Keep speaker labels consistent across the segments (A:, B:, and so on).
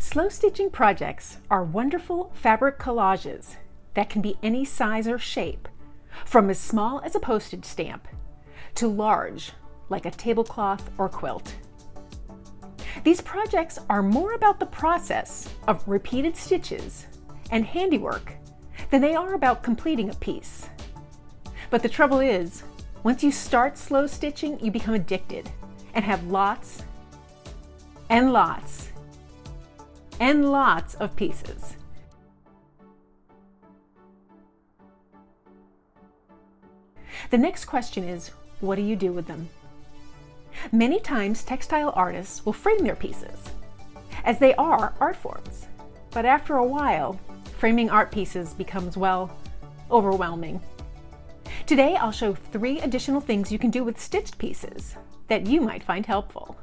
A: Slow stitching projects are wonderful fabric collages that can be any size or shape, from as small as a postage stamp to large, like a tablecloth or quilt. These projects are more about the process of repeated stitches and handiwork than they are about completing a piece. But the trouble is, once you start slow stitching, you become addicted and have lots and lots and lots of pieces. The next question is, what do you do with them? Many times textile artists will frame their pieces, as they are art forms. But after a while, framing art pieces becomes, well, overwhelming. Today I'll show 3 additional things you can do with stitched pieces that you might find helpful.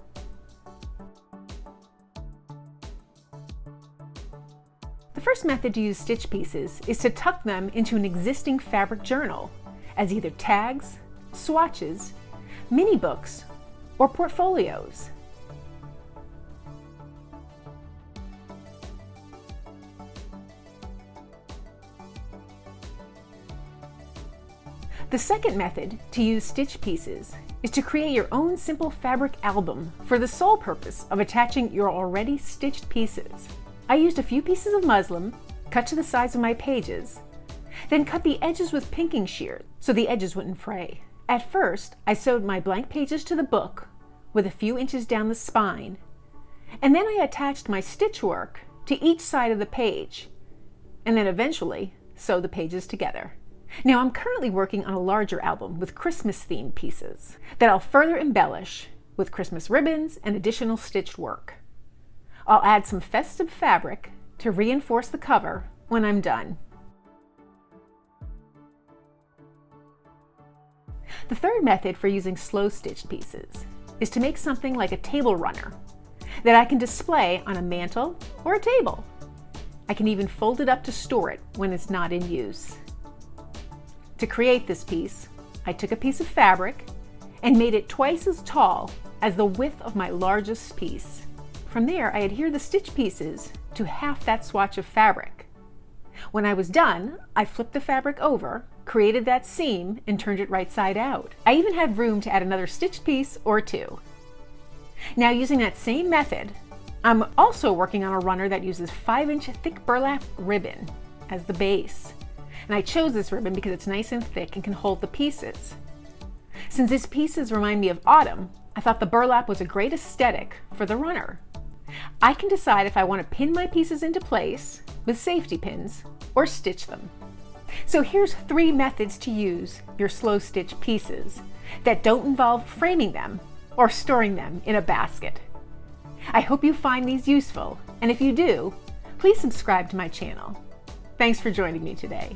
A: The first method to use stitched pieces is to tuck them into an existing fabric journal as either tags, swatches, mini books, or portfolios. The second method to use stitched pieces is to create your own simple fabric album for the sole purpose of attaching your already stitched pieces. I used a few pieces of muslin, cut to the size of my pages, then cut the edges with pinking shears so the edges wouldn't fray. At first, I sewed my blank pages to the book with a few inches down the spine, and then I attached my stitch work to each side of the page, and then eventually sewed the pages together. Now I'm currently working on a larger album with Christmas-themed pieces that I'll further embellish with Christmas ribbons and additional stitched work. I'll add some festive fabric to reinforce the cover when I'm done. The third method for using slow stitched pieces is to make something like a table runner that I can display on a mantle or a table. I can even fold it up to store it when it's not in use. To create this piece, I took a piece of fabric and made it twice as tall as the width of my largest piece. From there, I adhered the stitch pieces to half that swatch of fabric. When I was done, I flipped the fabric over, created that seam, and turned it right side out. I even had room to add another stitched piece or 2. Now, using that same method, I'm also working on a runner that uses 5-inch thick burlap ribbon as the base. And I chose this ribbon because it's nice and thick and can hold the pieces. Since these pieces remind me of autumn, I thought the burlap was a great aesthetic for the runner. I can decide if I want to pin my pieces into place with safety pins or stitch them. So here's 3 methods to use your slow stitch pieces that don't involve framing them or storing them in a basket. I hope you find these useful, and if you do, please subscribe to my channel. Thanks for joining me today.